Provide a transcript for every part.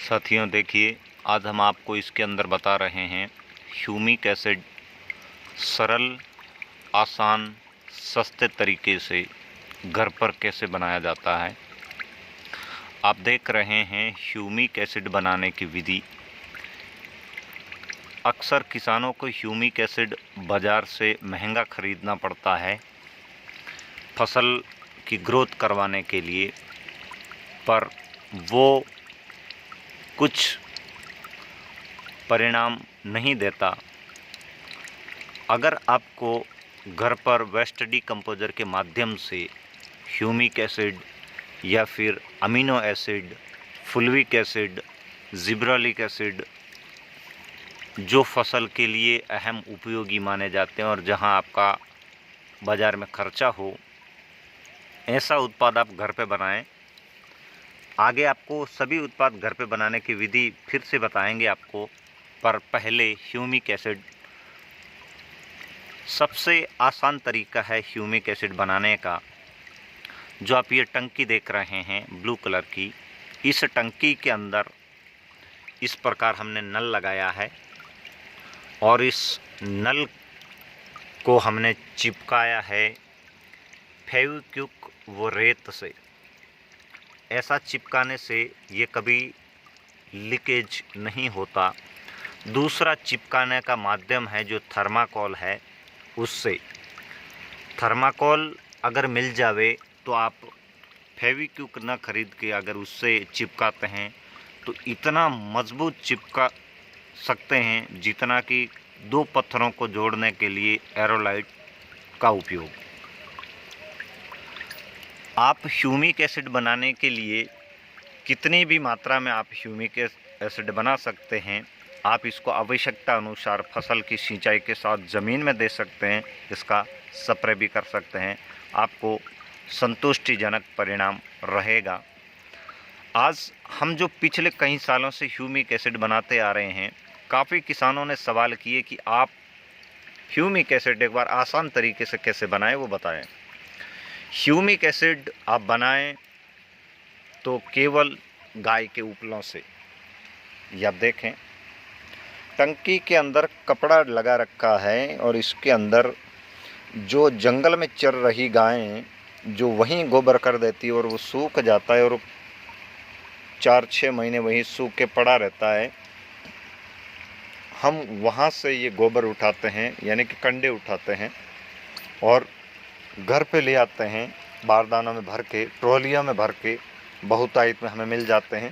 साथियों देखिए, आज हम आपको इसके अंदर बता रहे हैं ह्यूमिक एसिड सरल, आसान, सस्ते तरीके से घर पर कैसे बनाया जाता है। आप देख रहे हैं ह्यूमिक एसिड बनाने की विधि। अक्सर किसानों को ह्यूमिक एसिड बाज़ार से महंगा खरीदना पड़ता है फसल की ग्रोथ करवाने के लिए, पर वो कुछ परिणाम नहीं देता। अगर आपको घर पर वेस्ट डीकम्पोजर के माध्यम से ह्यूमिक एसिड या फिर amino acid, fulvic acid, gibberellic acid जो फसल के लिए अहम उपयोगी माने जाते हैं और जहां आपका बाज़ार में खर्चा हो, ऐसा उत्पाद आप घर पे बनाएं। आगे आपको सभी उत्पाद घर पे बनाने की विधि फिर से बताएंगे आपको, पर पहले ह्यूमिक एसिड सबसे आसान तरीका है ह्यूमिक एसिड बनाने का। जो आप ये टंकी देख रहे हैं ब्लू कलर की, इस टंकी के अंदर इस प्रकार हमने नल लगाया है और इस नल को हमने चिपकाया है फेविक्विक व रेत से। ऐसा चिपकाने से ये कभी लीकेज नहीं होता। दूसरा चिपकाने का माध्यम है जो थर्माकोल है, उससे। थर्माकोल अगर मिल जावे तो आप फेविक्विक न खरीद के अगर उससे चिपकाते हैं तो इतना मजबूत चिपका सकते हैं जितना कि दो पत्थरों को जोड़ने के लिए एरोलाइट का उपयोग। आप ह्यूमिक एसिड बनाने के लिए कितनी भी मात्रा में आप ह्यूमिक एसिड बना सकते हैं। आप इसको आवश्यकता अनुसार फसल की सिंचाई के साथ ज़मीन में दे सकते हैं, इसका स्प्रे भी कर सकते हैं, आपको संतुष्टिजनक परिणाम रहेगा। आज हम जो पिछले कई सालों से ह्यूमिक एसिड बनाते आ रहे हैं, काफ़ी किसानों ने सवाल किए कि आप ह्यूमिक एसिड एक बार आसान तरीके से कैसे बनाएं, वो बताएं। ह्यूमिक एसिड आप बनाएं तो केवल गाय के उपलों से। ये आप देखें, टंकी के अंदर कपड़ा लगा रखा है और इसके अंदर जो जंगल में चर रही गायें जो वहीं गोबर कर देती है और वो सूख जाता है और 4-6 महीने वहीं सूख के पड़ा रहता है। हम वहाँ से ये गोबर उठाते हैं, यानी कि कंडे उठाते हैं और घर पे ले आते हैं, बारदानों में भर के, ट्रॉलियों में भर के, बहुतायत में हमें मिल जाते हैं।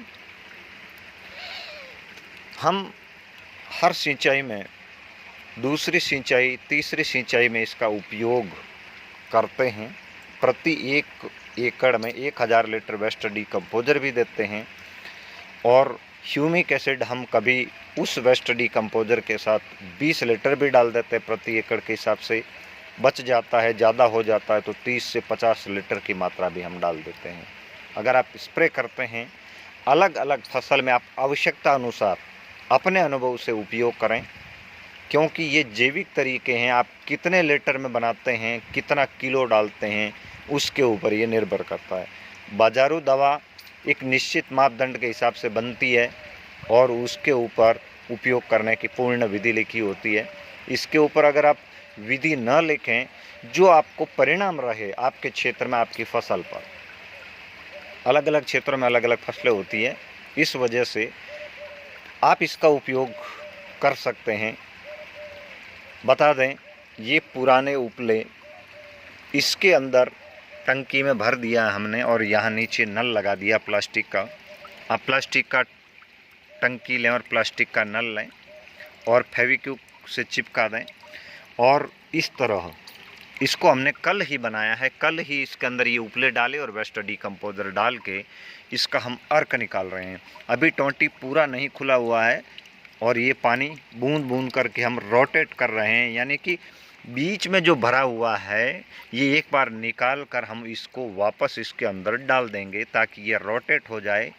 हम हर सिंचाई में, दूसरी सिंचाई, तीसरी सिंचाई में इसका उपयोग करते हैं। प्रति 1 एकड़ में 1000 लीटर वेस्ट डीकम्पोजर भी देते हैं और ह्यूमिक एसिड हम कभी उस वेस्ट डीकम्पोजर के साथ 20 लीटर भी डाल देते हैं। प्रति एकड़ के हिसाब से बच जाता है, ज़्यादा हो जाता है तो 30 से 50 लीटर की मात्रा भी हम डाल देते हैं। अगर आप स्प्रे करते हैं अलग अलग फसल में, आप आवश्यकता अनुसार अपने अनुभव से उपयोग करें, क्योंकि ये जैविक तरीके हैं। आप कितने लीटर में बनाते हैं, कितना किलो डालते हैं, उसके ऊपर ये निर्भर करता है। बाजारू दवा एक निश्चित मापदंड के हिसाब से बनती है और उसके ऊपर उपयोग करने की पूर्ण विधि लिखी होती है। इसके ऊपर अगर आप विधि न लिखें, जो आपको परिणाम रहे आपके क्षेत्र में, आपकी फसल पर, अलग अलग क्षेत्रों में अलग अलग फसलें होती है, इस वजह से आप इसका उपयोग कर सकते हैं। बता दें, ये पुराने उपले इसके अंदर टंकी में भर दिया हमने और यहाँ नीचे नल लगा दिया प्लास्टिक का। आप प्लास्टिक का टंकी लें और प्लास्टिक का नल लें और फेविक्विक से चिपका दें और इस तरह इसको हमने कल ही बनाया है। कल ही इसके अंदर ये उपले डाले और वेस्ट डीकम्पोजर डाल के इसका हम अर्क निकाल रहे हैं। अभी टोंटी पूरा नहीं खुला हुआ है और ये पानी बूंद बूंद करके हम रोटेट कर रहे हैं, यानी कि बीच में जो भरा हुआ है ये एक बार निकाल कर हम इसको वापस इसके अंदर डाल देंगे ताकि ये रोटेट हो जाए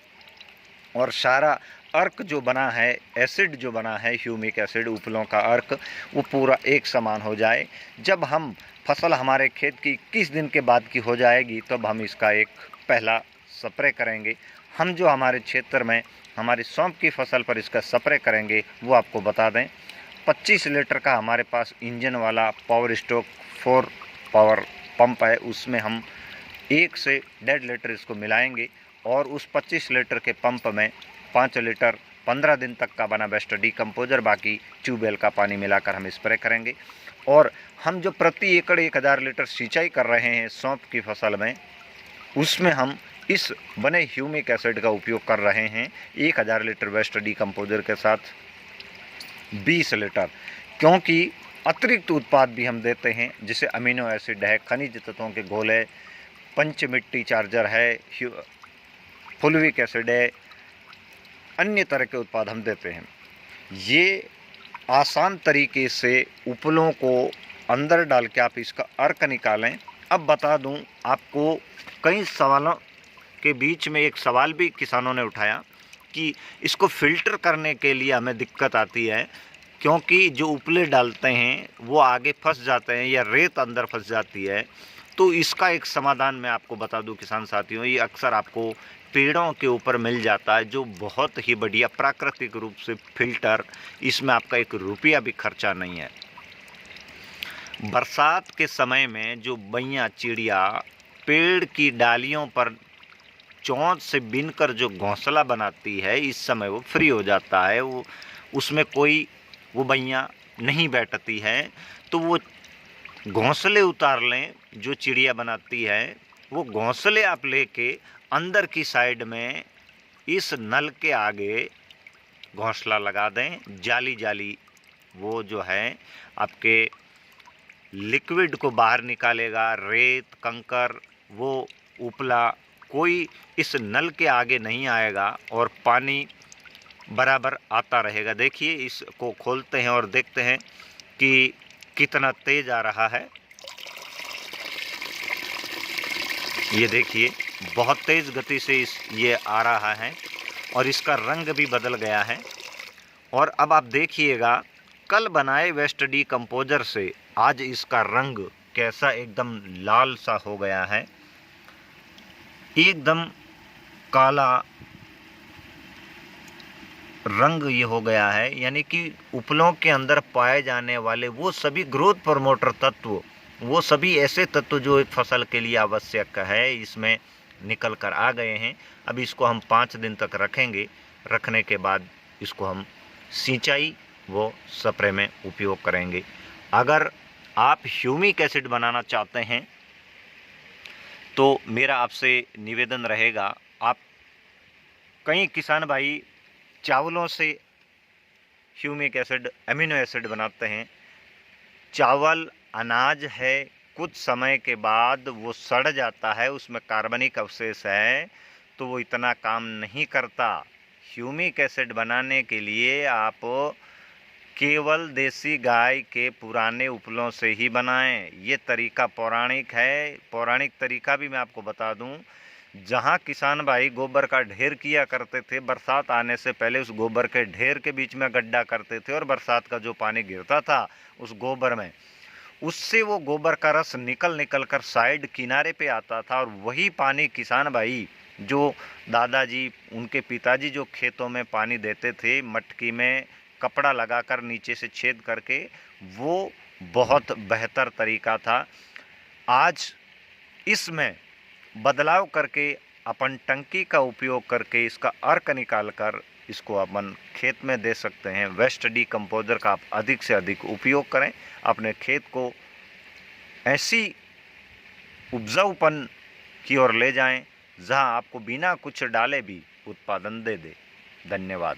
और सारा अर्क जो बना है, एसिड जो बना है, ह्यूमिक एसिड उपलों का अर्क, वो पूरा एक समान हो जाए। जब हम फसल हमारे खेत की 21 दिन के बाद की हो जाएगी तब हम इसका एक पहला स्प्रे करेंगे। हम जो हमारे क्षेत्र में हमारी सौंफ की फसल पर इसका स्प्रे करेंगे वो आपको बता दें। 25 लीटर का हमारे पास इंजन वाला पावर स्ट्रोक 4 पावर पंप है, उसमें हम 1 से 1.5 लीटर इसको मिलाएंगे और उस 25 लीटर के पंप में 5 लीटर 15 दिन तक का बना बेस्ट डीकम्पोजर, बाकी ट्यूबवेल का पानी मिलाकर हम स्प्रे करेंगे। और हम जो प्रति एकड़ 1000 लीटर सिंचाई कर रहे हैं सौंफ की फसल में, उसमें हम इस बने ह्यूमिक एसिड का उपयोग कर रहे हैं 1000 लीटर वेस्ट डीकम्पोजर के साथ 20 लीटर, क्योंकि अतिरिक्त उत्पाद भी हम देते हैं, जैसे अमीनो एसिड है, खनिज तत्वों के घोल, पंच मिट्टी चार्जर है, फुलविक एसिड है, अन्य तरह के उत्पाद हम देते हैं। ये आसान तरीके से उपलों को अंदर डाल के आप इसका अर्क निकालें। अब बता दूं आपको, कई सवालों के बीच में एक सवाल भी किसानों ने उठाया कि इसको फ़िल्टर करने के लिए हमें दिक्कत आती है, क्योंकि जो उपले डालते हैं वो आगे फंस जाते हैं या रेत अंदर फंस जाती है। तो इसका एक समाधान मैं आपको बता दूं किसान साथियों, ये अक्सर आपको पेड़ों के ऊपर मिल जाता है, जो बहुत ही बढ़िया प्राकृतिक रूप से फ़िल्टर, इसमें आपका 1 रुपया भी खर्चा नहीं है। बरसात के समय में जो बैया चिड़िया पेड़ की डालियों पर चोंच से बिनकर जो घोंसला बनाती है, इस समय वो फ्री हो जाता है, वो उसमें कोई वो बैया नहीं बैठती है, तो वो घोंसले उतार लें जो चिड़िया बनाती है, वो घोंसले आप लेके अंदर की साइड में इस नल के आगे घोंसला लगा दें। जाली जाली वो जो है आपके लिक्विड को बाहर निकालेगा, रेत कंकर वो उपला कोई इस नल के आगे नहीं आएगा और पानी बराबर आता रहेगा। देखिए, इसको खोलते हैं और देखते हैं कि कितना तेज आ रहा है। ये देखिए, बहुत तेज़ गति से ये आ रहा है और इसका रंग भी बदल गया है। और अब आप देखिएगा, कल बनाए वेस्ट डीकम्पोजर से आज इसका रंग कैसा एकदम लाल सा हो गया है, एकदम काला रंग ये हो गया है। यानी कि उपलों के अंदर पाए जाने वाले वो सभी ग्रोथ प्रमोटर तत्व, वो सभी ऐसे तत्व जो एक फसल के लिए आवश्यक है, इसमें निकल कर आ गए हैं। अब इसको हम 5 दिन तक रखेंगे। रखने के बाद इसको हम सिंचाई व स्प्रे में उपयोग करेंगे। अगर आप ह्यूमिक एसिड बनाना चाहते हैं तो मेरा आपसे निवेदन रहेगा, आप कई किसान भाई चावलों से ह्यूमिक एसिड, अमीनो एसिड बनाते हैं। चावल अनाज है, कुछ समय के बाद वो सड़ जाता है, उसमें कार्बनिक अवशेष है, तो वो इतना काम नहीं करता। ह्यूमिक एसिड बनाने के लिए आप केवल देसी गाय के पुराने उपलों से ही बनाएं। ये तरीका पौराणिक है। पौराणिक तरीका भी मैं आपको बता दूं, जहां किसान भाई गोबर का ढेर किया करते थे, बरसात आने से पहले उस गोबर के ढेर के बीच में गड्ढा करते थे और बरसात का जो पानी गिरता था उस गोबर में, उससे वो गोबर का रस निकल कर साइड किनारे पे आता था। और वही पानी किसान भाई, जो दादाजी उनके पिताजी जो खेतों में पानी देते थे, मटकी में कपड़ा लगाकर नीचे से छेद करके, वो बहुत बेहतर तरीका था। आज इसमें बदलाव करके अपन टंकी का उपयोग करके इसका अर्क निकाल कर इसको अपन खेत में दे सकते हैं। वेस्ट डीकम्पोजर का आप अधिक से अधिक उपयोग करें, अपने खेत को ऐसी उपजाऊपन की ओर ले जाएं जहां आपको बिना कुछ डाले भी उत्पादन दे दे। धन्यवाद।